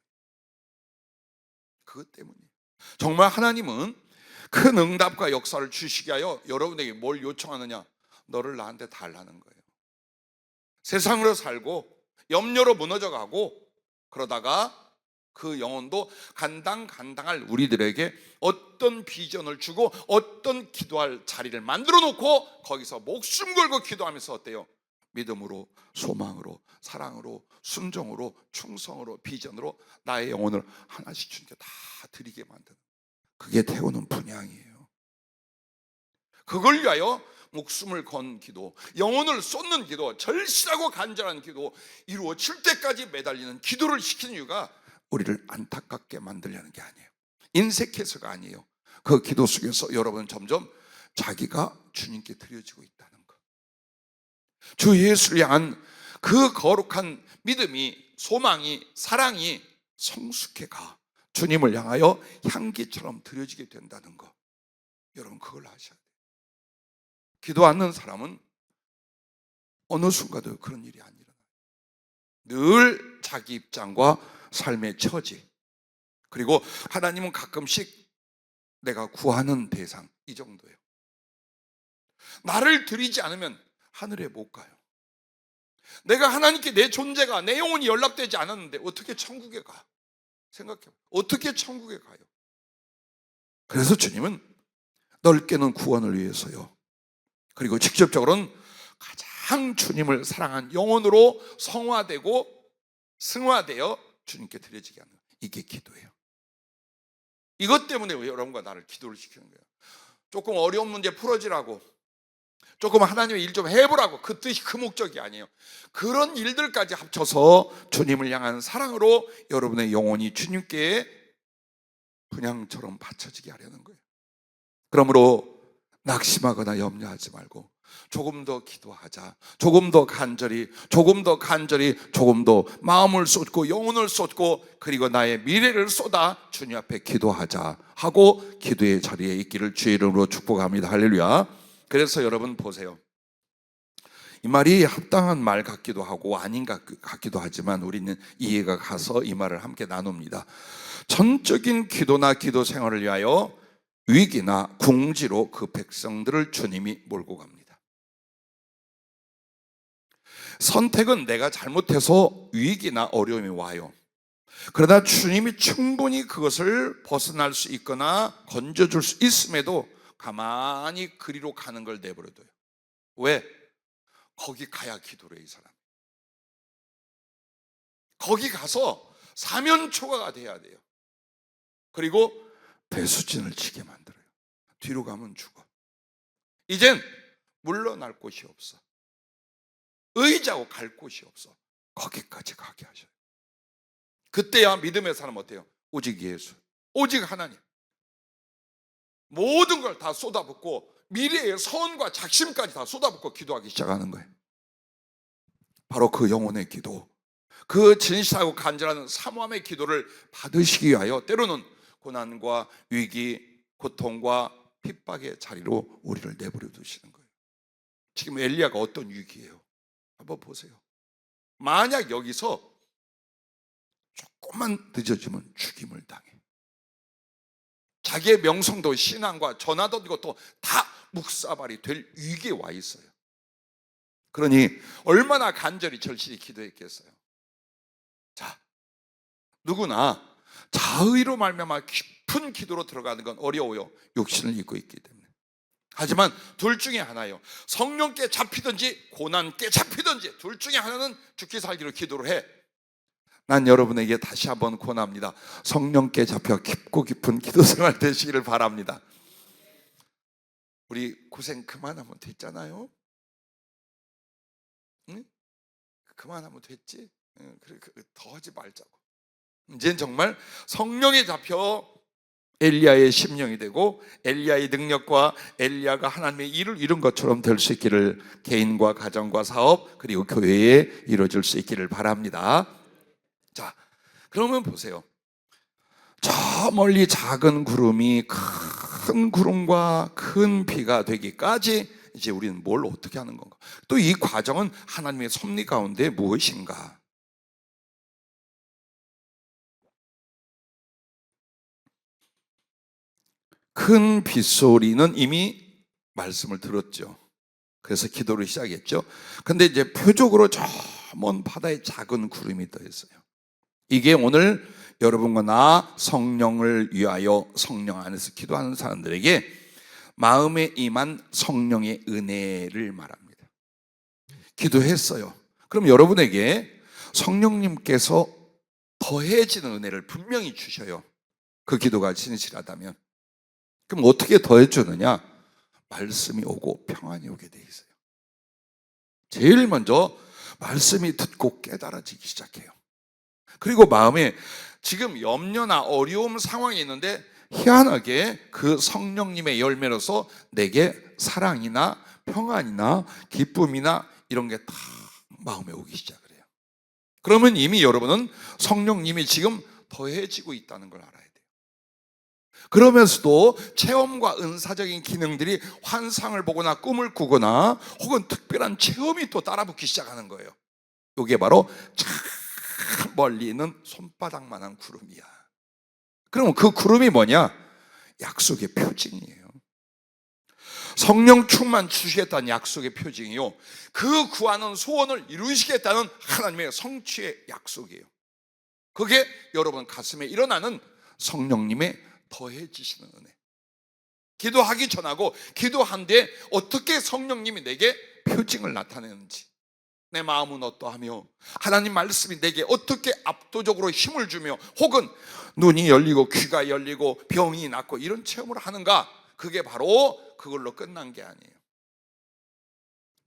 그것 때문이에요. 정말 하나님은 큰 응답과 역사를 주시게 하여 여러분에게 뭘 요청하느냐? 너를 나한테 달라는 거예요. 세상으로 살고 염려로 무너져가고 그러다가 그 영혼도 간당간당할 우리들에게 어떤 비전을 주고 어떤 기도할 자리를 만들어 놓고 거기서 목숨 걸고 기도하면서 어때요? 믿음으로, 소망으로, 사랑으로, 순종으로, 충성으로, 비전으로 나의 영혼을 하나씩 주님께 다 드리게 만드는, 그게 태우는 분향이에요. 그걸 위하여 목숨을 건 기도, 영혼을 쏟는 기도, 절실하고 간절한 기도, 이루어질 때까지 매달리는 기도를 시키는 이유가 우리를 안타깝게 만들려는 게 아니에요. 인색해서가 아니에요. 그 기도 속에서 여러분은 점점 자기가 주님께 드려지고 있다는 것, 주 예수를 향한 그 거룩한 믿음이, 소망이, 사랑이 성숙해 가 주님을 향하여 향기처럼 드려지게 된다는 것, 여러분 그걸 아셔야 돼요. 기도 않는 사람은 어느 순간도 그런 일이 안 일어나요. 늘 자기 입장과 삶의 처지, 그리고 하나님은 가끔씩 내가 구하는 대상, 이 정도예요. 나를 드리지 않으면 하늘에 못 가요. 내가 하나님께 내 존재가, 내 영혼이 연락되지 않았는데 어떻게 천국에 가? 생각해요. 어떻게 천국에 가요? 그래서 주님은 넓게는 구원을 위해서요, 그리고 직접적으로는 가장 주님을 사랑한 영혼으로 성화되고 승화되어 주님께 드려지게 하는, 이게 기도예요. 이것 때문에 여러분과 나를 기도를 시키는 거예요. 조금 어려운 문제 풀어지라고, 조금 하나님의 일 좀 해보라고, 그 뜻이, 그 목적이 아니에요. 그런 일들까지 합쳐서 주님을 향한 사랑으로 여러분의 영혼이 주님께 분향처럼 바쳐지게 하려는 거예요. 그러므로 낙심하거나 염려하지 말고 조금 더 기도하자, 조금 더 간절히, 조금 더 간절히, 조금 더 마음을 쏟고 영혼을 쏟고 그리고 나의 미래를 쏟아 주님 앞에 기도하자 하고 기도의 자리에 있기를 주의 이름으로 축복합니다. 할렐루야. 그래서 여러분 보세요, 이 말이 합당한 말 같기도 하고 아닌 것 같기도 하지만 우리는 이해가 가서 이 말을 함께 나눕니다. 전적인 기도나 기도 생활을 위하여 위기나 궁지로 그 백성들을 주님이 몰고 갑니다. 선택은 내가 잘못해서 위기나 어려움이 와요. 그러나 주님이 충분히 그것을 벗어날 수 있거나 건져줄 수 있음에도 가만히 그리로 가는 걸 내버려둬요. 왜? 거기 가야 기도를 해, 이 사람. 거기 가서 사면초가가 돼야 돼요. 그리고 배수진을 치게 만들어요. 뒤로 가면 죽어. 이젠 물러날 곳이 없어. 의지하고 갈 곳이 없어. 거기까지 가게 하셔요. 그때야 믿음의 사람 어때요? 오직 예수, 오직 하나님, 모든 걸 다 쏟아붓고 미래의 선과 작심까지 다 쏟아붓고 기도하기 시작하는 거예요. 바로 그 영혼의 기도, 그 진실하고 간절한 사모함의 기도를 받으시기 위하여 때로는 고난과 위기, 고통과 핍박의 자리로 우리를 내버려 두시는 거예요. 지금 엘리야가 어떤 위기예요? 한번 보세요. 만약 여기서 조금만 늦어지면 죽임을 당해. 자기의 명성도 신앙과 전하도 이것도 다 묵사발이 될 위기에 와 있어요. 그러니 얼마나 간절히 절실히 기도했겠어요. 자, 누구나 자의로 말미암아 깊은 기도로 들어가는 건 어려워요. 욕심을 입고 있기 때문에. 하지만 둘 중에 하나예요. 성령께 잡히든지 고난께 잡히든지 둘 중에 하나는 죽기 살기로 기도를 해. 난 여러분에게 다시 한번 권합니다. 성령께 잡혀 깊고 깊은 기도 생활 되시기를 바랍니다. 우리 고생 그만하면 됐잖아요. 응? 그만하면 됐지. 응, 그래, 더 하지 말자고. 이제는 정말 성령에 잡혀 엘리야의 심령이 되고 엘리야의 능력과 엘리야가 하나님의 일을 이룬 것처럼 될 수 있기를 개인과 가정과 사업 그리고 교회에 이루어질 수 있기를 바랍니다. 자, 그러면 보세요. 저 멀리 작은 구름이 큰 구름과 큰 비가 되기까지 이제 우리는 뭘 어떻게 하는 건가? 또 이 과정은 하나님의 섭리 가운데 무엇인가? 큰 빗소리는 이미 말씀을 들었죠. 그래서 기도를 시작했죠. 근데 이제 표적으로 저 먼 바다에 작은 구름이 떠 있어요. 이게 오늘 여러분과 나 성령을 위하여 성령 안에서 기도하는 사람들에게 마음에 임한 성령의 은혜를 말합니다. 기도했어요. 그럼 여러분에게 성령님께서 더해지는 은혜를 분명히 주셔요. 그 기도가 진실하다면. 그럼 어떻게 더해주느냐? 말씀이 오고 평안이 오게 돼 있어요. 제일 먼저 말씀이 듣고 깨달아지기 시작해요. 그리고 마음에 지금 염려나 어려움 상황이 있는데 희한하게 그 성령님의 열매로서 내게 사랑이나 평안이나 기쁨이나 이런 게 다 마음에 오기 시작을 해요. 그러면 이미 여러분은 성령님이 지금 더해지고 있다는 걸 알아야 돼요. 그러면서도 체험과 은사적인 기능들이 환상을 보거나 꿈을 꾸거나 혹은 특별한 체험이 또 따라붙기 시작하는 거예요. 이게 바로 참 멀리 있는 손바닥만한 구름이야. 그러면 그 구름이 뭐냐? 약속의 표징이에요. 성령 충만 주시겠다는 약속의 표징이요, 그 구하는 소원을 이루시겠다는 하나님의 성취의 약속이에요. 그게 여러분 가슴에 일어나는 성령님의 더해지시는 은혜. 기도하기 전하고 기도한 뒤에 어떻게 성령님이 내게 표징을 나타내는지, 내 마음은 어떠하며 하나님 말씀이 내게 어떻게 압도적으로 힘을 주며 혹은 눈이 열리고 귀가 열리고 병이 낫고 이런 체험을 하는가, 그게 바로 그걸로 끝난 게 아니에요.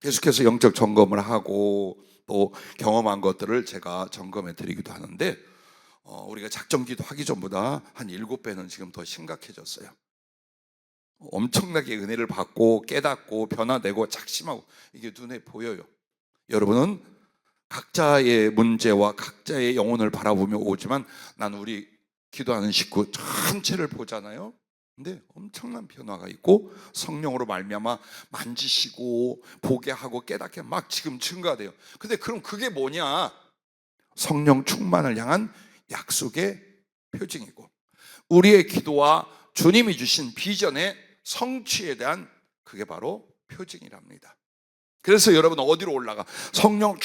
계속해서 영적 점검을 하고 또 경험한 것들을 제가 점검해 드리기도 하는데 우리가 작정기도 하기 전보다 한 7배는 지금 더 심각해졌어요. 엄청나게 은혜를 받고 깨닫고 변화되고 작심하고 이게 눈에 보여요. 여러분은 각자의 문제와 각자의 영혼을 바라보며 오지만 난 우리 기도하는 식구 전체를 보잖아요. 근데 엄청난 변화가 있고 성령으로 말미암아 만지시고 보게 하고 깨닫게 막 지금 증가돼요. 근데 그럼 그게 뭐냐? 성령 충만을 향한 약속의 표징이고 우리의 기도와 주님이 주신 비전의 성취에 대한 그게 바로 표징이랍니다. 그래서 여러분 어디로 올라가? 성령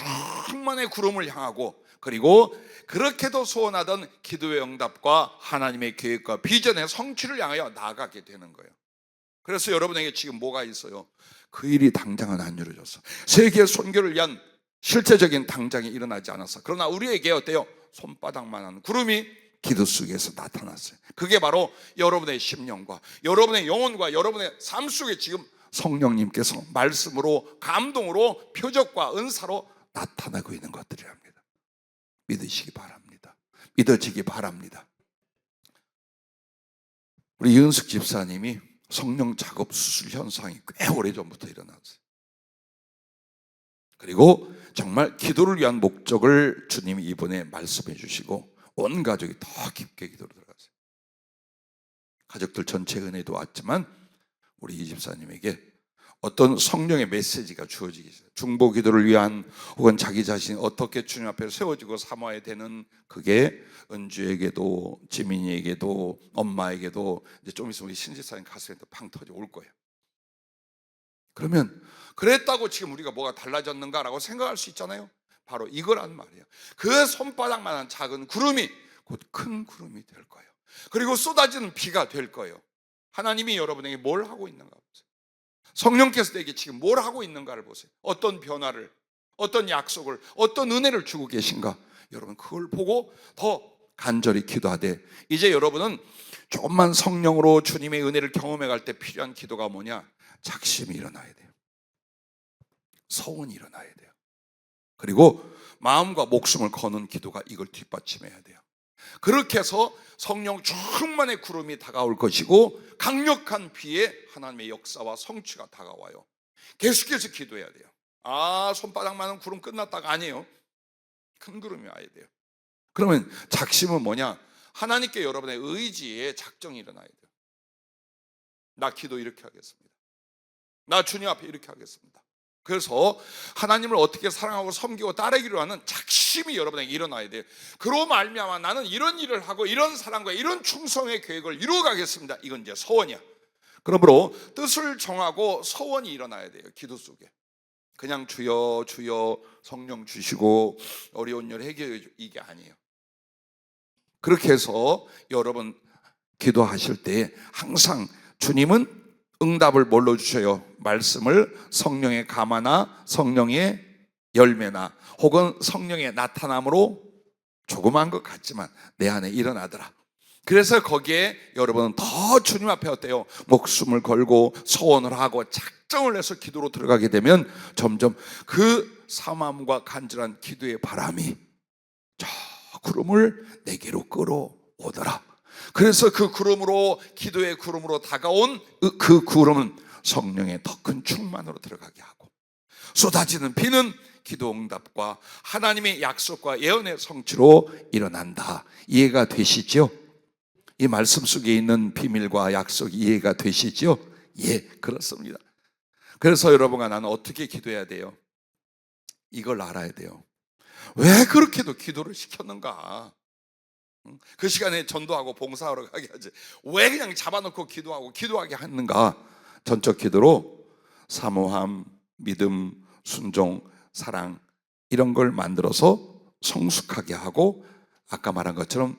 충만의 구름을 향하고 그리고 그렇게도 소원하던 기도의 응답과 하나님의 계획과 비전의 성취를 향하여 나아가게 되는 거예요. 그래서 여러분에게 지금 뭐가 있어요? 그 일이 당장은 안 이루어졌어. 세계 선교를 위한 실제적인 당장이 일어나지 않았어. 그러나 우리에게 어때요? 손바닥만한 구름이 기도 속에서 나타났어요. 그게 바로 여러분의 심령과 여러분의 영혼과 여러분의 삶 속에 지금 성령님께서 말씀으로 감동으로 표적과 은사로 나타나고 있는 것들이랍니다. 믿으시기 바랍니다. 믿어지기 바랍니다. 우리 이은숙 집사님이 성령 작업 수술 현상이 꽤 오래전부터 일어났어요. 그리고 정말 기도를 위한 목적을 주님이 이번에 말씀해 주시고 온 가족이 더 깊게 기도로 들어갔어요. 가족들 전체 은혜도 왔지만 우리 이 집사님에게 어떤 성령의 메시지가 주어지기 시작해요. 중보 기도를 위한 혹은 자기 자신이 어떻게 주님 앞에 세워지고 삼아야 되는 그게 은주에게도 지민이에게도 엄마에게도 이제 좀 있으면 우리 신지사님 가슴에 팡 터져 올 거예요. 그러면 그랬다고 지금 우리가 뭐가 달라졌는가라고 생각할 수 있잖아요. 바로 이거란 말이에요. 그 손바닥만한 작은 구름이 곧 큰 구름이 될 거예요. 그리고 쏟아지는 비가 될 거예요. 하나님이 여러분에게 뭘 하고 있는가 보세요. 성령께서 내게 지금 뭘 하고 있는가를 보세요. 어떤 변화를, 어떤 약속을, 어떤 은혜를 주고 계신가. 여러분 그걸 보고 더 간절히 기도하되 이제 여러분은 조금만 성령으로 주님의 은혜를 경험해 갈 때 필요한 기도가 뭐냐? 작심이 일어나야 돼요. 서원이 일어나야 돼요. 그리고 마음과 목숨을 거는 기도가 이걸 뒷받침해야 돼요. 그렇게 해서 성령 충만의 구름이 다가올 것이고 강력한 비에 하나님의 역사와 성취가 다가와요. 계속해서 기도해야 돼요. 손바닥만한 구름 끝났다가 아니에요. 큰 구름이 와야 돼요. 그러면 작심은 뭐냐? 하나님께 여러분의 의지에 작정이 일어나야 돼요. 나 기도 이렇게 하겠습니다. 나 주님 앞에 이렇게 하겠습니다. 그래서 하나님을 어떻게 사랑하고 섬기고 따르기로 하는 작심이 여러분에게 일어나야 돼요. 그로 말미암아 나는 이런 일을 하고 이런 사랑과 이런 충성의 계획을 이루어가겠습니다. 이건 이제 서원이야. 그러므로 뜻을 정하고 서원이 일어나야 돼요. 기도 속에. 그냥 주여 주여 성령 주시고 어려운 일 해결해 줘, 이게 아니에요. 그렇게 해서 여러분 기도하실 때 항상 주님은 응답을 뭘로 주셔요? 말씀을 성령의 감화나 성령의 열매나 혹은 성령의 나타남으로 조그만 것 같지만 내 안에 일어나더라. 그래서 거기에 여러분은 더 주님 앞에 어때요? 목숨을 걸고 소원을 하고 작정을 해서 기도로 들어가게 되면 점점 그 삼함과 간절한 기도의 바람이 저 구름을 내게로 끌어오더라. 그래서 그 구름으로, 기도의 구름으로 다가온 그 구름은 성령의 더 큰 충만으로 들어가게 하고, 쏟아지는 비는 기도 응답과 하나님의 약속과 예언의 성취로 일어난다. 이해가 되시죠? 이 말씀 속에 있는 비밀과 약속이 이해가 되시죠? 예, 그렇습니다. 그래서 여러분과 나는 어떻게 기도해야 돼요? 이걸 알아야 돼요. 왜 그렇게도 기도를 시켰는가? 그 시간에 전도하고 봉사하러 가게 하지 왜 그냥 잡아놓고 기도하고 기도하게 하는가? 전적 기도로 사모함, 믿음, 순종, 사랑 이런 걸 만들어서 성숙하게 하고 아까 말한 것처럼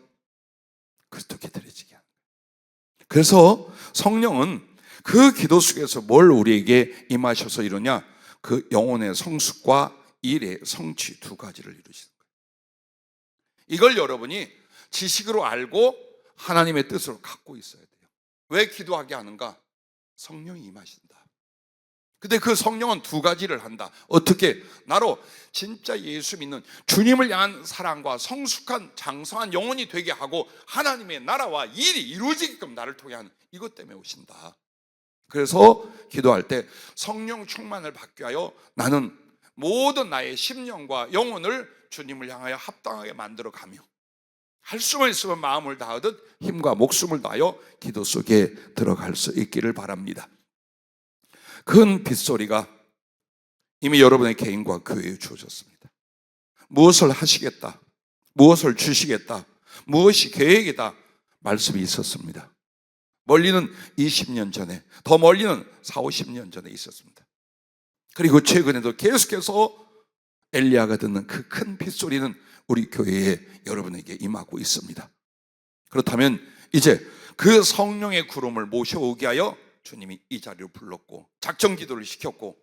그리스도께 드려지게 하는 거예요. 그래서 성령은 그 기도 속에서 뭘 우리에게 임하셔서 이루냐? 그 영혼의 성숙과 일의 성취 두 가지를 이루시는 거예요. 이걸 여러분이 지식으로 알고 하나님의 뜻으로 갖고 있어야 돼요. 왜 기도하게 하는가? 성령이 임하신다. 근데 그 성령은 두 가지를 한다. 어떻게? 나로 진짜 예수 믿는 주님을 향한 사랑과 성숙한 장성한 영혼이 되게 하고 하나님의 나라와 일이 이루어지게끔 나를 통해 하는 이것 때문에 오신다. 그래서 기도할 때 성령 충만을 받게 하여 나는 모든 나의 심령과 영혼을 주님을 향하여 합당하게 만들어 가며 할 수만 있으면 마음을 다하듯 힘과 목숨을 다하여 기도 속에 들어갈 수 있기를 바랍니다. 큰 빗소리가 이미 여러분의 개인과 교회에 주어졌습니다. 무엇을 하시겠다, 무엇을 주시겠다, 무엇이 계획이다 말씀이 있었습니다. 멀리는 20년 전에, 더 멀리는 40-50년 전에 있었습니다. 그리고 최근에도 계속해서 엘리야가 듣는 그 큰 빗소리는 우리 교회에 여러분에게 임하고 있습니다. 그렇다면 이제 그 성령의 구름을 모셔오게 하여 주님이 이 자리로 불렀고 작정 기도를 시켰고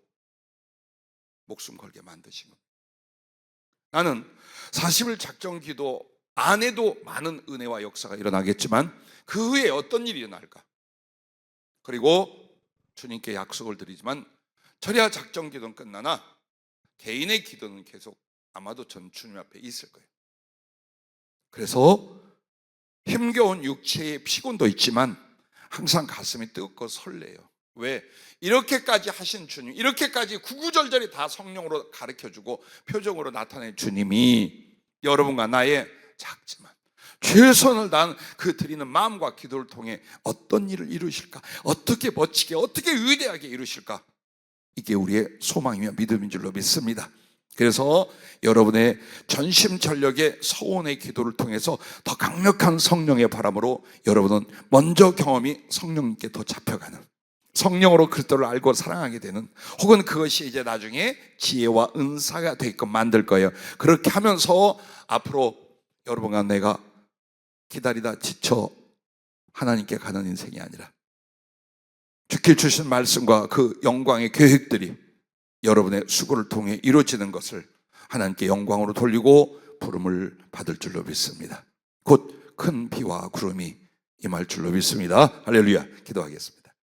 목숨 걸게 만드신 겁니다. 나는 40일 작정 기도 안 해도 많은 은혜와 역사가 일어나겠지만 그 후에 어떤 일이 일어날까? 그리고 주님께 약속을 드리지만 절야 작정 기도는 끝나나 개인의 기도는 계속 아마도 전 주님 앞에 있을 거예요. 그래서 힘겨운 육체의 피곤도 있지만 항상 가슴이 뜨겁고 설레요. 왜? 이렇게까지 하신 주님, 이렇게까지 구구절절히 다 성령으로 가르쳐주고 표정으로 나타낸 주님이 여러분과 나의 작지만 최선을 다한 그 드리는 마음과 기도를 통해 어떤 일을 이루실까? 어떻게 멋지게, 어떻게 위대하게 이루실까? 이게 우리의 소망이며 믿음인 줄로 믿습니다. 그래서 여러분의 전심전력의 서원의 기도를 통해서 더 강력한 성령의 바람으로 여러분은 먼저 경험이 성령님께 더 잡혀가는, 성령으로 그리스도를 알고 사랑하게 되는, 혹은 그것이 이제 나중에 지혜와 은사가 되게끔 만들 거예요. 그렇게 하면서 앞으로 여러분과 내가 기다리다 지쳐 하나님께 가는 인생이 아니라 주께 주신 말씀과 그 영광의 계획들이 여러분의 수고를 통해 이루어지는 것을 하나님께 영광으로 돌리고 부름을 받을 줄로 믿습니다. 곧 큰 비와 구름이 임할 줄로 믿습니다. 할렐루야. 기도하겠습니다.